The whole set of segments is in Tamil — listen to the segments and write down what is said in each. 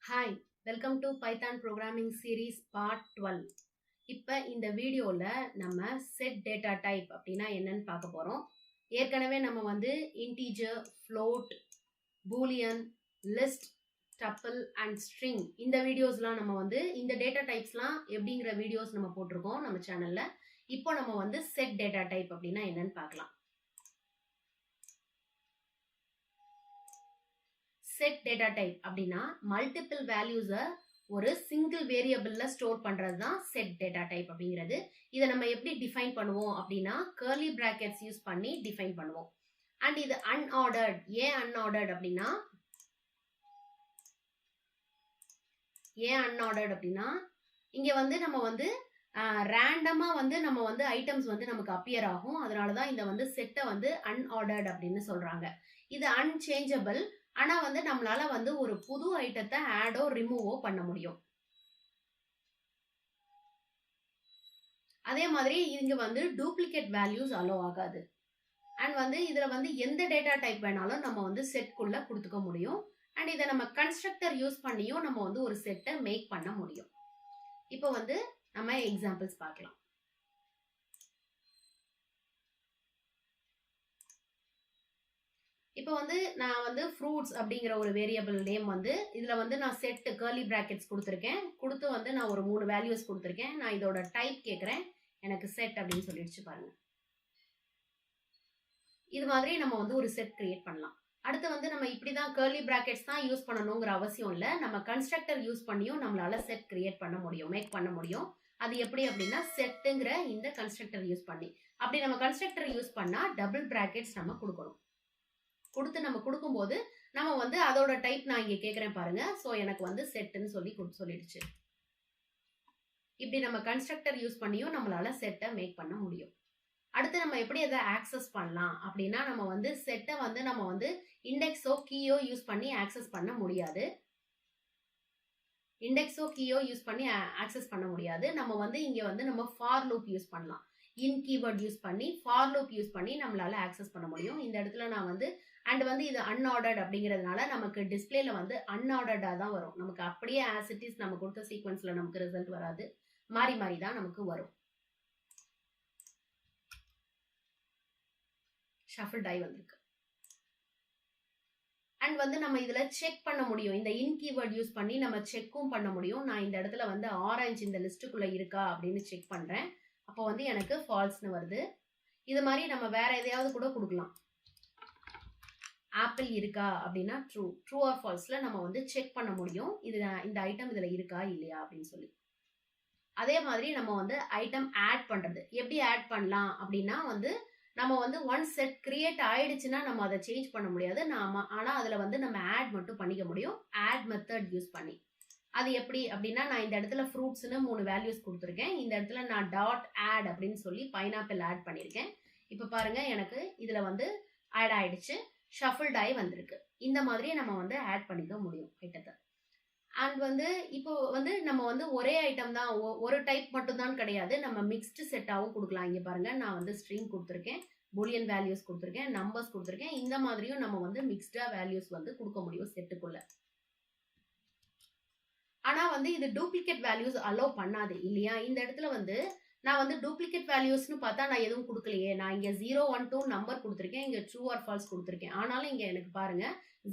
Hi, welcome to Python Programming Series Part 12. இப்போ இந்த வீடியோல நம்ம set data type அப்படின்னா என்னன்னு பார்க்க போறோம். ஏற்கனவே நம்ம வந்து integer, float, boolean, list, tuple and string இந்த வீடியோஸ்லாம் நம்ம வந்து இந்த data typesலாம் எப்படிங்கிற வீடியோஸ் நம்ம போட்டிருக்கோம் நம்ம சேனல்ல. இப்போ நம்ம வந்து set data type அப்படின்னா என்னன்னு பார்க்கலாம். set data type அப்படின்னா மல்டிபிள் வேல்யூஸை ஒரு சிங்கிள் வேரியபிள்ல ஸ்டோர் பண்றது தான் set data type அப்படிங்கிறது. இதை நம்ம எப்படி டிஃபைன் பண்ணுவோம் அப்படின்னா curly brackets யூஸ் பண்ணி டிஃபைன் பண்ணுவோம். அண்ட் இது unordered. ஏன் unordered அப்படின்னா இங்க வந்து நம்ம வந்து ரேண்டமா வந்து நம்ம வந்து ஐட்டம்ஸ் வந்து நமக்கு அப்பியர் ஆகும். அதனாலதான் இந்த வந்து செட்டை வந்து unordered அப்படின்னு சொல்றாங்க. இது unchangeable. ஆனா வந்து நம்மளால வந்து ஒரு புது ஐட்டத்தை ஆடோ ரிமூவோ பண்ண முடியும். அதே மாதிரி இங்க வந்து டூப்ளிகேட் வேல்யூஸ் அலோ ஆகாது. அண்ட் வந்து இதுல வந்து எந்த டேட்டா டைப் வேணாலும் நம்ம வந்து செட்குள்ள கொடுத்துக்க முடியும். அண்ட் இதை நம்ம கன்ஸ்ட்ரக்டர் யூஸ் பண்ணியும் நம்ம வந்து ஒரு செட்டை மேக் பண்ண முடியும். இப்போ வந்து நம்ம எக்ஸாம்பிள்ஸ் பார்க்கலாம். இப்போ வந்து நான் வந்து ஃப்ரூட்ஸ் அப்படிங்கிற ஒரு வேரியபிள் நேம் வந்து இதுல வந்து நான் செட் கர்லி பிராக்கெட்ஸ் கொடுத்துருக்கேன். கொடுத்து வந்து நான் ஒரு 3 வேல்யூஸ் கொடுத்துருக்கேன். நான் இதோட டைப் கேட்குறேன். எனக்கு செட் அப்படின்னு சொல்லிடுச்சு பாருங்க. இது மாதிரி நம்ம வந்து ஒரு செட் கிரியேட் பண்ணலாம். அடுத்து வந்து நம்ம இப்படிதான் கர்லி பிராக்கெட்ஸ் தான் யூஸ் பண்ணணுங்கிற அவசியம் இல்லை. நம்ம கன்ஸ்ட்ரக்டர் யூஸ் பண்ணியும் நம்மளால செட் கிரியேட் பண்ண முடியும், மேக் பண்ண முடியும். அது எப்படி அப்படின்னா செட்டுங்கிற இந்த கன்ஸ்ட்ரக்டர் யூஸ் பண்ணி. அப்படி நம்ம கன்ஸ்ட்ரக்டர் யூஸ் பண்ணா டபுள் பிராக்கெட்ஸ் நம்ம கொடுக்கணும். கொடுத்து நம்ம கொடுக்கும்போது நம்ம வந்து அதோட டைப் நான் இங்க கேட்கிறேன் பாருங்க. ஸோ எனக்கு வந்து செட்டுன்னு சொல்லிடுச்சு. இப்படி நம்ம கன்ஸ்ட்ரக்டர் யூஸ் பண்ணியும் நம்மளால செட்டை மேக் பண்ண முடியும். அடுத்து நம்ம எப்படி அதை ஆக்சஸ் பண்ணலாம் அப்படின்னா நம்ம வந்து செட்டை வந்து நம்ம வந்து இண்டெக்ஸோ கீயோ யூஸ் பண்ணி ஆக்சஸ் பண்ண முடியாது. நம்ம வந்து இங்க வந்து நம்ம ஃபார் லூப் யூஸ் பண்ணலாம். இன் கீவேர்ட் யூஸ் பண்ணி ஃபார் லூப் யூஸ் பண்ணி நம்மளால ஆக்சஸ் பண்ண முடியும். இந்த இடத்துல நான் வந்து அண்ட் வந்து இது அன்ஆர்டர்ட் அப்படிங்கிறதுனால நமக்கு டிஸ்பிளேல வந்து அன்ஆர்டர்டா தான் வரும். நமக்கு அப்படியே ஆஸ் இட் இஸ் நம்ம கொடுத்த சீக்வன்ஸ்ல நமக்கு ரிசல்ட் வராது. மாறி மாறி தான் நமக்கு வரும். ஷஃபிள் டை வந்திருக்கு. அண்ட் வந்து நம்ம இதுல செக் பண்ண முடியும். இந்த இன் கீவேர்ட் யூஸ் பண்ணி நம்ம செக்கும் பண்ண முடியும். நான் இந்த இடத்துல வந்து ஆரஞ்சு இந்த லிஸ்ட்டுக்குள்ள இருக்கா அப்படின்னு செக் பண்றேன். அப்போ வந்து எனக்கு ஃபால்ஸ்னு வருது. இது மாதிரி நம்ம வேற எதையாவது கூட கொடுக்கலாம். ஆப்பிள் இருக்கா அப்படின்னா ட்ரூ ஆர் ஃபால்ஸ்ல நம்ம வந்து செக் பண்ண முடியும். இது இந்த ஐட்டம் இதுல இருக்கா இல்லையா அப்படின்னு சொல்லி. அதே மாதிரி நம்ம வந்து ஐட்டம் ஆட் பண்றது எப்படி ஆட் பண்ணலாம் அப்படின்னா வந்து நம்ம வந்து ஒன் செட் கிரியேட் ஆயிடுச்சுன்னா நம்ம அதை சேஞ்ச் பண்ண முடியாது. ஆனா அதுல வந்து நம்ம ஆட் மட்டும் பண்ணிக்க முடியும். ஆட் மெத்தட் யூஸ் பண்ணி. அது எப்படி அப்படின்னா நான் இந்த இடத்துல ஃப்ரூட்ஸ்னு 3 வேல்யூஸ் கொடுத்துருக்கேன். இந்த இடத்துல நான் டாட் ஆட் அப்படின்னு சொல்லி பைனாப்பிள் ஆட் பண்ணியிருக்கேன். இப்போ பாருங்க எனக்கு இதுல வந்து ஆட் ஆயிடுச்சு. ஷஃபிள் டை வந்திருக்கு. இந்த மாதிரி நம்ம வந்து ஆட் பண்ணிக்க முடியும் ஐட்டத்தை. அண்ட் வந்து இப்போ வந்து நம்ம வந்து ஒரே ஐட்டம் தான் ஒரு டைப் மட்டும் தான் கிடையாது. நம்ம மிக்ஸ்டு செட்டாகவும் கொடுக்கலாம். இங்க பாருங்க நான் வந்து ஸ்ட்ரிங் கொடுத்துருக்கேன், பூலியன் வேல்யூஸ் கொடுத்துருக்கேன், நம்பர்ஸ் கொடுத்துருக்கேன். இந்த மாதிரியும் நம்ம வந்து மிக்ஸ்டா வேல்யூஸ் வந்து கொடுக்க முடியும் செட்டுக்குள்ள. ஆனா வந்து இது டூப்ளிகேட் வேல்யூஸ் அலோ பண்ணாது இல்லையா? இந்த இடத்துல வந்து நான் வந்து டூப்ளிகேட் வேல்யூஸ்னு பார்த்தா நான் எதுவும் கொடுக்கலையே. நான் இங்க 0, 1, 2 நம்பர் கொடுத்துருக்கேன். இங்க ட்ரூ ஆர் ஃபால்ஸ் கொடுத்துருக்கேன். ஆனாலும் இங்க எனக்கு பாருங்க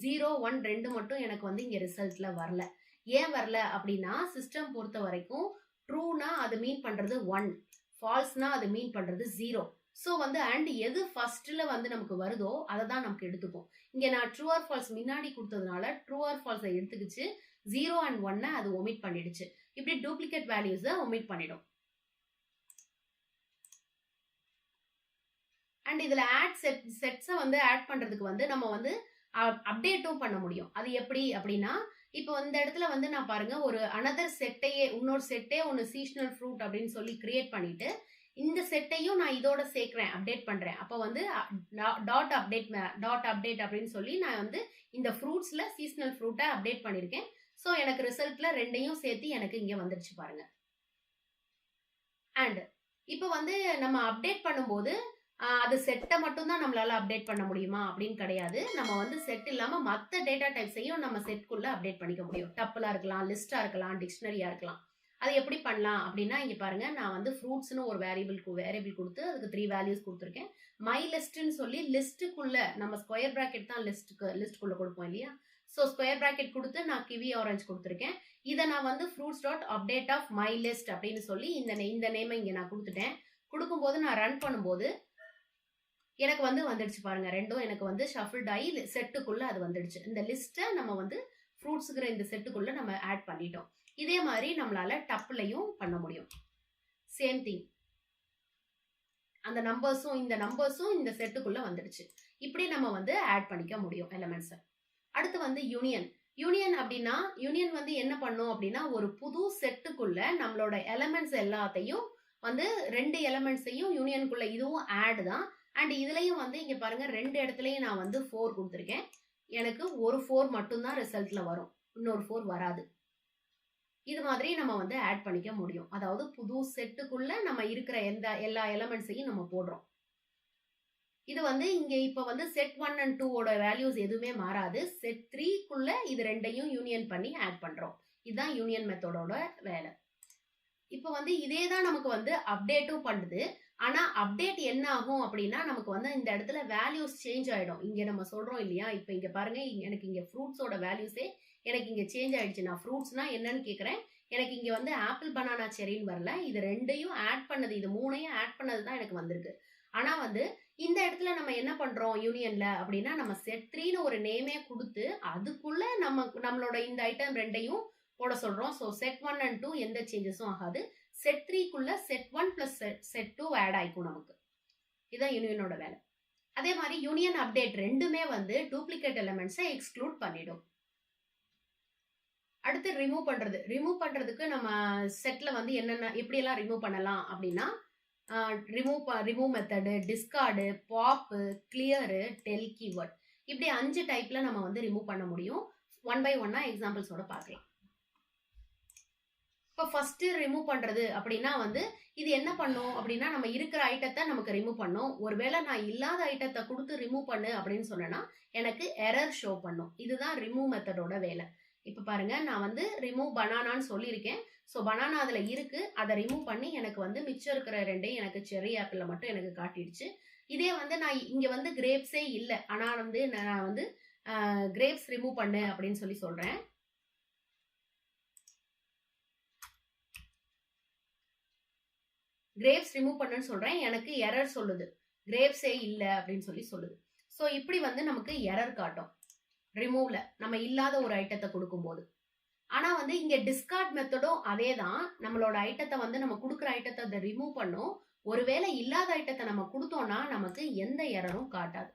0, 1, 2 மட்டும் எனக்கு வந்து இங்க ரிசல்ட்ல வரல. ஏன் வரல அப்படின்னா சிஸ்டம் பொறுத்த வரைக்கும் ட்ரூனா அது மீன் பண்றது 1, ஃபால்ஸ்னா அது மீன் பண்றது 0. ஸோ வந்து அண்ட் எது ஃபர்ஸ்ட்ல வந்து நமக்கு வருதோ அதை தான் நமக்கு எடுத்துக்கும். இங்க நான் ட்ரூ ஆர் ஃபால்ஸ் முன்னாடி கொடுத்ததுனால ட்ரூ ஆர் ஃபால்ஸை எடுத்துக்கிச்சு. 0 and 1 அது ஒமிட் பண்ணிடுச்சு. இப்படி டூப்ளிகேட் வேல்யூஸை ஒமிட் பண்ணிடும். அண்ட் இதுல ஆட் செட்ஸை வந்து ஆட் பண்றதுக்கு வந்து நம்ம வந்து அப்டேட்டும் பண்ண முடியும். அது எப்படி அப்படின்னா இப்போ இந்த இடத்துல வந்து நான் பாருங்க ஒரு அனதர் செட்டையே இன்னொரு செட்டே ஒன்று சீசனல் ஃப்ரூட் அப்படின்னு சொல்லி கிரியேட் பண்ணிட்டு இந்த செட்டையும் நான் இதோட சேர்க்கிறேன், அப்டேட் பண்றேன். அப்போ வந்து டாட் அப்டேட் அப்படின்னு சொல்லி நான் வந்து இந்த ஃப்ரூட்ஸ்ல சீசனல் ஃப்ரூட்டை அப்டேட் பண்ணிருக்கேன். ஸோ எனக்கு ரிசல்ட்ல ரெண்டையும் சேர்த்து எனக்கு இங்க வந்துருச்சு பாருங்க. அண்ட் இப்போ வந்து நம்ம அப்டேட் பண்ணும்போது அது செட்டை மட்டும் தான் நம்மளால அப்டேட் பண்ண முடியுமா அப்படின்னு கிடையாது. நம்ம வந்து செட் இல்லாம மற்ற டேட்டா டைப்ஸையும் நம்ம செட்குள்ள அப்டேட் பண்ணிக்க முடியும். டப்பிளா இருக்கலாம், லிஸ்டா இருக்கலாம், டிக்ஷனரியா இருக்கலாம். அது எப்படி பண்ணலாம் அப்படின்னா, இங்க பாருங்க, நான் வந்து ஃப்ரூட்ஸ்னு ஒரு வேரியபிள் கொடுத்து அதுக்கு 3 வேல்யூஸ் கொடுத்துருக்கேன். மை லிஸ்ட்னு சொல்லி லிஸ்ட்டுக்குள்ள நம்ம ஸ்கொயர் பிராக்கெட் தான் லிஸ்ட்டுக்குள்ள கொடுப்போம் இல்லையா? ஸோ ஸ்கொயர் பிராக்கெட் கொடுத்து நான் கிவி ஆரஞ்சு கொடுத்துருக்கேன். இதை நான் வந்து fruits dot update of my list அப்படின்னு சொல்லி இந்த நேமை இங்கே நான் கொடுத்துட்டேன். கொடுக்கும்போது நான் ரன் பண்ணும்போது எனக்கு வந்து வந்துடுச்சு பாருங்க. ரெண்டும் எனக்கு வந்து ஷஃபிள்ட் ஆகி செட்டுக்குள்ள அது வந்துடுச்சு. இந்த லிஸ்ட்டை நம்ம வந்து ஃப்ரூட்ஸுங்கிற இந்த செட்டுக்குள்ள நம்ம ஆட் பண்ணிட்டோம். இதே மாதிரி நம்மளால டப்லையும் பண்ண முடியும். சேம் திங், அந்த நம்பர்ஸும் இந்த செட்டுக்குள்ள வந்துடுச்சு. இப்படி நம்ம வந்து ஆட் பண்ணிக்க முடியும் எலிமெண்ட்ஸை. அடுத்து வந்து யூனியன் அப்படின்னா, யூனியன் வந்து என்ன பண்ணும் அப்படின்னா, ஒரு புது செட்டுக்குள்ள நம்மளோட எலிமெண்ட்ஸ் எல்லாத்தையும் வந்து 2 எலிமெண்ட்ஸையும் யூனியனுக்குள்ள, இதுவும் ஆட் தான். அண்ட் இதுலயும் வந்து இங்க பாருங்க, 2 இடத்துலயும் நான் வந்து 4 கொடுத்துருக்கேன். எனக்கு ஒரு 4 மட்டும்தான் ரிசல்ட்ல வரும், இன்னொரு 4 வராது. இது மாதிரி நம்ம வந்து ஆட் பண்ணிக்க முடியும். அதாவது புது செட்டுக்குள்ள நம்ம இருக்கிற எல்லா எலிமெண்ட்ஸையும் நம்ம போடுறோம். இது வந்து இங்க இப்ப வந்து செட் 1 and 2 ஓட வேல்யூஸ் எதுவுமே மாறாது. செட் 3க்குள்ள இது ரெண்டையும் யூனியன் பண்ணி ஆட் பண்றோம். இதுதான் யூனியன் மெத்தடோட வேலை. இப்ப வந்து இதே தான் நமக்கு வந்து அப்டேட்டும் பண்ணுது. ஆனா அப்டேட் என்ன ஆகும் அப்படின்னா, நமக்கு வந்து இந்த இடத்துல வேல்யூஸ் சேஞ்ச் ஆயிடும். இங்க நம்ம சொல்றோம் இல்லையா, இப்ப இங்க பாருங்க, எனக்கு இங்க ஃப்ரூட்ஸோட வேல்யூஸே எனக்கு இங்க சேஞ்ச் ஆயிடுச்சு. நான் ஃப்ரூட்ஸ்னா என்னன்னு கேக்குறேன். எனக்கு இங்க வந்து ஆப்பிள், பனானா, செரின்னு வரல. இது ரெண்டையும் ஆட் பண்ணது, இது 3ஐயும் ஆட் பண்ணது தான் எனக்கு வந்திருக்கு. ஆனா வந்து இந்த இடத்துல நம்ம என்ன பண்றோம் யூனியன்ல அப்படின்னா, நம்ம செட் 3ன்னு ஒரு நேமே கொடுத்து அதுக்குள்ள நம்மளோட இந்த ஐட்டம் ரெண்டையும் போட சொல்றோம். ஸோ செட் 1 and 2 எந்த சேஞ்சஸும் ஆகாது. செட் 3க்குள்ள செட் 1 பிளஸ் செட் 2 ஆட் ஆயிக்கும் நமக்கு. இதுதான் யூனியனோட வேலை. அதே மாதிரி யூனியன் அப்டேட் ரெண்டுமே வந்து டூப்ளிகேட் எலிமெண்ட்ஸை எக்ஸ்க்ளூட் பண்ணிடும். அடுத்து ரிமூவ் பண்றதுக்கு நம்ம செட்ல வந்து எப்படியெல்லாம் ரிமூவ் பண்ணலாம் அப்படின்னா, ரிமூவ் மெத்தடு, டிஸ்கார்டு, பாப்பு, கிளியரு, டெல் கீவேர்ட், இப்படி 5 டைப்ல நம்ம வந்து ரிமூவ் பண்ண முடியும். 1 by 1 எக்ஸாம்பிள்ஸோட பார்க்கலாம். இப்போ ஃபர்ஸ்ட் ரிமூவ் பண்றது அப்படின்னா வந்து இது என்ன பண்ணும் அப்படின்னா, நம்ம இருக்கிற ஐட்டத்தை நமக்கு ரிமூவ் பண்ணும். ஒருவேளை நான் இல்லாத ஐட்டத்தை கொடுத்து ரிமூவ் பண்ணு அப்படின்னு சொன்னேன்னா எனக்கு எரர் ஷோ பண்ணும். இதுதான் ரிமூவ் மெத்தடோட வேலை. இப்போ பாருங்க, நான் வந்து ரிமூவ் பனானான்னு சொல்லியிருக்கேன். ஸோ பனானா அதில் இருக்கு, அதை ரிமூவ் பண்ணி எனக்கு வந்து மிச்சம் இருக்கிற ரெண்டையும் எனக்கு செர்ரி ஆப்பிளில் மட்டும் எனக்கு காட்டிடுச்சு. இதே வந்து நான் இங்கே வந்து கிரேப்ஸே இல்லை, ஆனால் வந்து நான் வந்து கிரேப்ஸ் ரிமூவ் பண்ணு அப்படின்னு சொல்லி சொல்கிறேன். கிரேப்ஸ் ரிமூவ் பண்ணுன்னு சொல்கிறேன், எனக்கு எரர் சொல்லுது, கிரேப்ஸே இல்லை அப்படின்னு சொல்லி சொல்லுது. ஸோ இப்படி வந்து நமக்கு எரர் காட்டும் ரிமூவ்ல, நம்ம இல்லாத ஒரு ஐட்டத்தை கொடுக்கும்போது. ஆனா வந்து இங்க டிஸ்கார்ட் மெத்தடும் அதே தான். நம்மளோட ஐட்டத்தை வந்து நம்ம கொடுக்குற ஐட்டத்தை அதை ரிமூவ் பண்ணும். ஒருவேளை இல்லாத ஐட்டத்தை நம்ம கொடுத்தோம்னா நமக்கு எந்த எரரும் காட்டாது.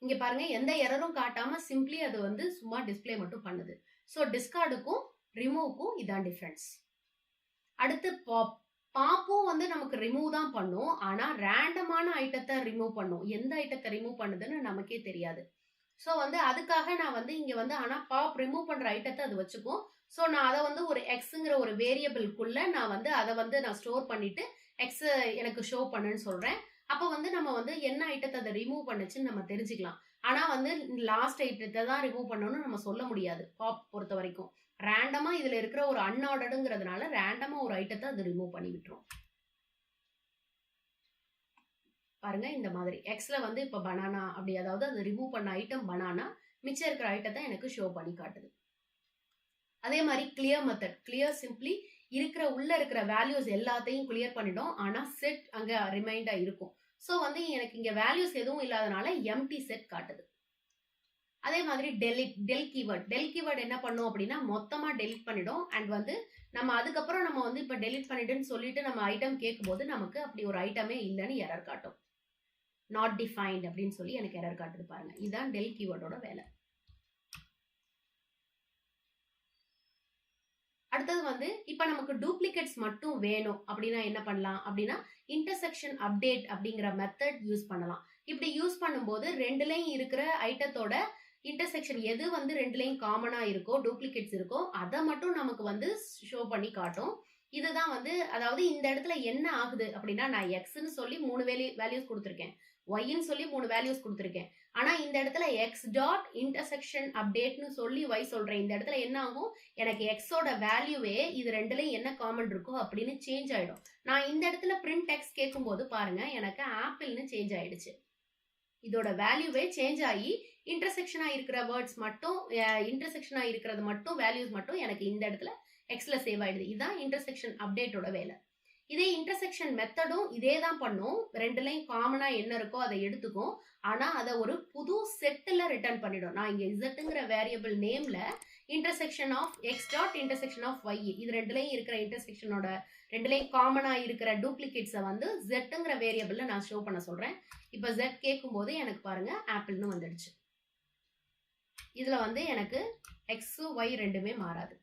இங்க பாருங்க, எந்த எரரும் காட்டாம சிம்பிளி அது வந்து சும்மா டிஸ்பிளே மட்டும் பண்ணுது. ஸோ டிஸ்கார்டுக்கும் ரிமூவுக்கும் இதான் டிஃபரன்ஸ். அடுத்து பாப்பும் வந்து நமக்கு ரிமூவ் தான் பண்ணும், ஆனா ரேண்டமான ஐட்டத்தை ரிமூவ் பண்ணும். எந்த ஐட்டத்தை ரிமூவ் பண்ணுதுன்னு நமக்கே தெரியாது. ஸோ வந்து அதுக்காக நான் வந்து இங்க வந்து, ஆனா பாப் ரிமூவ் பண்ற ஐட்டத்தை அது வச்சுக்கும். ஸோ நான் அதை வந்து ஒரு எக்ஸுங்கிற ஒரு வேரியபிள்குள்ள நான் வந்து அதை வந்து நான் ஸ்டோர் பண்ணிட்டு எக்ஸ் எனக்கு ஷோ பண்ணுன்னு சொல்றேன். அப்போ வந்து நம்ம வந்து என்ன ஐட்டத்தை அதை ரிமூவ் பண்ணுச்சுன்னு நம்ம தெரிஞ்சுக்கலாம். ஆனா வந்து லாஸ்ட் ஐட்டத்தை தான் ரிமூவ் பண்ணணும்னு நம்ம சொல்ல முடியாது. பாப் பொறுத்த வரைக்கும் ரேண்டமா இதுல இருக்கிற ஒரு அன்ஆர்டர்டுங்கிறதுனால ரேண்டமா ஒரு ஐட்டத்தை அது ரிமூவ் பண்ணி விட்டுரும். பாருங்க, இந்த மாதிரி எக்ஸ்ல வந்து இப்ப பனானா அப்படி, அதாவது அது ரிமூவ் பண்ண ஐட்டம் பனானா, மிச்சம் இருக்கிற ஐட்டத்தை எனக்கு ஷோ பண்ணி காட்டுது. அதே மாதிரி கிளியர் மெத்தட், கிளியர் சிம்பிளி உள்ள இருக்கிற வேல்யூஸ் எல்லாத்தையும் கிளியர் பண்ணிடும். ஆனா செட் அங்க ரிமைண்டா இருக்கும். ஸோ வந்து எனக்கு இங்க வேல்யூஸ் எதுவும் இல்லாதனால எம்டி செட் காட்டுது. அதே மாதிரி டெல் கீவேர்ட் என்ன பண்ணும் அப்படின்னா மொத்தமா டெலிட் பண்ணிடும். அண்ட் வந்து நம்ம அதுக்கப்புறம் நம்ம வந்து இப்ப டெலிட் பண்ணிட்டுன்னு சொல்லிட்டு நம்ம ஐட்டம் கேட்கும்போது நமக்கு அப்படி ஒரு ஐட்டமே இல்லைன்னு எரர் காட்டும். நாட் டிஃபைன்ட் அப்படின்னு சொல்லி எனக்கு எரர் காட்டுது. பாருங்க, இதுதான் டெல் கீவேர்டோட வேலை. அடுத்தது வந்து இப்ப நமக்கு டூப்ளிகேட்ஸ் மட்டும் வேணும் அப்படின்னா என்ன பண்ணலாம் அப்படின்னா, இன்டர்செக்ஷன் அப்டேட் அப்படிங்கிற மெத்தட் யூஸ் பண்ணலாம். இப்படி யூஸ் பண்ணும்போது ரெண்டுலயும் இருக்கிற ஐட்டத்தோட இன்டர்செக்ஷன் எது வந்து ரெண்டுலையும் காமனா இருக்கோ டூப்ளிகேட்ஸ் இருக்கோ அதை மட்டும் நமக்கு வந்து ஷோ பண்ணி காட்டும். இதுதான் வந்து அதாவது இந்த இடத்துல என்ன ஆகுது அப்படின்னா நான் எக்ஸ்ன்னு சொல்லி 3 வேல்யூஸ் கொடுத்துருக்கேன், ஒய்ன்னு சொல்லி 3 வேல்யூஸ் கொடுத்துருக்கேன். ஆனா இந்த இடத்துல எக்ஸ் டாட் இன்டர்செக்ஷன் அப்டேட்னு சொல்லி ஒய் சொல்றேன். இந்த இடத்துல என்ன ஆகும், எனக்கு எக்ஸோட வேல்யூவே இது ரெண்டுலையும் என்ன காமன் இருக்கோ அப்படின்னு சேஞ்ச் ஆயிடும். நான் இந்த இடத்துல பிரிண்ட் டெக்ஸ்ட் கேட்கும்போது பாருங்க எனக்கு ஆப்பிள்னு சேஞ்ச் ஆயிடுச்சு. இதோட வேல்யூவே சேஞ்ச் ஆகி இன்டர்செக்ஷனா இருக்கிற வேர்ட்ஸ் மட்டும் இன்டர்செக்ஷனா இருக்கிறது மட்டும் வேல்யூஸ் மட்டும் எனக்கு இந்த இடத்துல எக்ஸ்ல சேவ் ஆயிடுது. இதுதான் இன்டர்செக்ஷன் அப்டேட்டோட வேலை. இதே இன்டர்செக்ஷன் மெத்தடும் இதே தான் பண்ணும். ரெண்டுலையும் காமனா என்ன இருக்கோ அதை எடுத்துக்கும். ஆனா அதை ஒரு புது செட்டில் ரிட்டர்ன் பண்ணிடும். நான் இங்க இசட்டுங்கிற வேரியபிள் நேம்ல intersection of X dot intersection of Y இது ரெண்டுலையும் இருக்கிற இன்டர்செக்ஷனோட ரெண்டுலையும் காமனா இருக்கிற டூப்ளிகேட்ஸை வந்து ஜெட்டுங்கிற வேரியபிள்ல நான் ஷோ பண்ண சொல்றேன். இப்போ ஜெட் கேட்கும் போது எனக்கு பாருங்க ஆப்பிள்னு வந்துடுச்சு. இதுல வந்து எனக்கு எக்ஸ் ஒய் ரெண்டுமே மாறாது.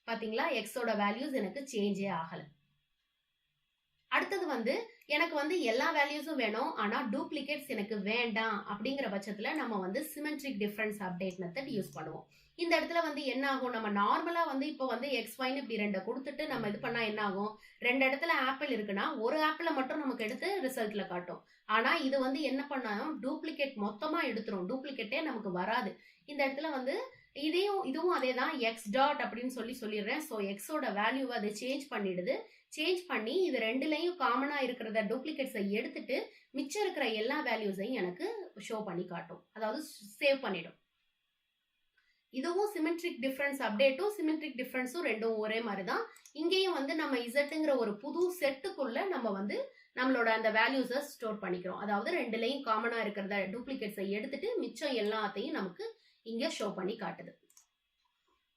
பாத்தீங்களா, எக்ஸோட வேல்யூஸ் எனக்கு சேஞ்சே ஆகல. அடுத்தது வந்து எனக்கு வந்து எல்லா வேல்யூஸும் வேணும், ஆனா டூப்ளிகேட்ஸ் எனக்கு வேண்டாம் அப்படிங்கிற பட்சத்துல நம்ம வந்து symmetric difference update method use பண்ணுவோம். இந்த இடத்துல வந்து என்ன ஆகும், நம்ம நார்மலா வந்து இப்போ வந்து எக்ஸ் ஒய்னு இப்படி ரெண்டை கொடுத்துட்டு நம்ம இது பண்ணா என்ன ஆகும், ரெண்டு இடத்துல ஆப்பிள் இருக்குன்னா ஒரு ஆப்பிளை மட்டும் நமக்கு எடுத்து ரிசல்ட்ல காட்டும். ஆனா இது வந்து என்ன பண்ணாலும் டூப்ளிகேட் மொத்தமா எடுத்துரும், டூப்ளிகேட்டே நமக்கு வராது. இந்த இடத்துல வந்து இதுவும் அதே தான் எக்ஸ் டாட் அப்படின்னு சொல்லிடுறேன். ஸோ எக்ஸோட வேல்யூவை அதை சேஞ்ச் பண்ணிடுது. சேஞ்ச் பண்ணி இது ரெண்டுலையும் காமனா இருக்கிறத டூப்ளிகேட்ஸை எடுத்துட்டு மிச்சம் இருக்கிற எல்லா வேல்யூஸையும் எனக்கு ஷோ பண்ணி காட்டும், அதாவது சேவ் பண்ணிடும். இதுவும் சிமெட்ரிக் டிஃபரன்ஸ் அப்டேட்டும் சிமெட்ரிக் டிஃபரன்ஸும் ரெண்டும் ஒரே மாதிரி தான். இங்கேயும் வந்து நம்ம இசட்டுங்கிற ஒரு புது செட்டுக்குள்ள நம்ம வந்து நம்மளோட அந்த வேல்யூஸை ஸ்டோர் பண்ணிக்கிறோம். அதாவது ரெண்டுலையும் காமனா இருக்கிறத டூப்ளிகேட்ஸை எடுத்துட்டு மிச்சம் எல்லாத்தையும் நமக்கு இங்க ஷோ பண்ணி காட்டுது.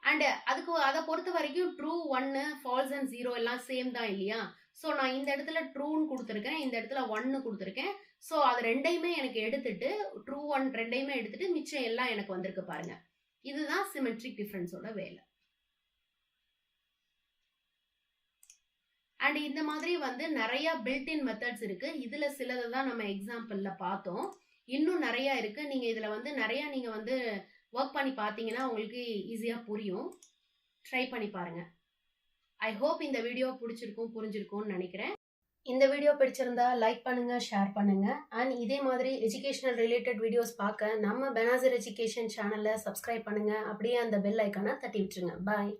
அண்ட் அதுக்கு அதை பொறுத்த வரைக்கும் ட்ரூ 1 ஃபால்ஸ் அண்ட் 0 எல்லாம் சேம் தான் இல்லையா. ஸோ நான் இந்த இடத்துல ட்ரூன்னு கொடுத்துருக்கேன், இந்த இடத்துல 1 கொடுத்துருக்கேன். ஸோ அது ரெண்டையுமே எனக்கு எடுத்துட்டு ட்ரூ 1 ரெண்டையுமே எடுத்துட்டு மிச்சம் எல்லாம் எனக்கு வந்திருக்கு பாருங்க. இதுதான் சிமெட்ரிக் டிஃபரன்ஸோட வேலை. அண்ட் இந்த மாதிரி வந்து நிறைய பில்ட்-இன் மெத்தட்ஸ் இருக்கு. இதுல சிலதை தான் நம்ம எக்ஸாம்பிள்ல பார்த்தோம். இன்னும் நிறைய இருக்கு. நீங்க இதுல வந்து நிறைய நீங்க வந்து ஒர்க் பண்ணி பார்த்தீங்கன்னா உங்களுக்கு ஈஸியா புரியும். ட்ரை பண்ணி பாருங்க. ஐ ஹோப் இந்த வீடியோ புரிஞ்சிருக்கும்னு நினைக்கிறேன். இந்த வீடியோ பிடிச்சிருந்தா லைக் பண்ணுங்க, ஷேர் பண்ணுங்க. அண்ட் இதே மாதிரி எஜுகேஷனல் ரிலேட்டட் வீடியோஸ் பார்க்க நம்ம பெனாசிர் எஜுகேஷன் சேனலை சப்ஸ்கிரைப் பண்ணுங்க. அப்படியே அந்த பெல் ஐக்கானை தட்டி விட்டுருங்க. பாய்.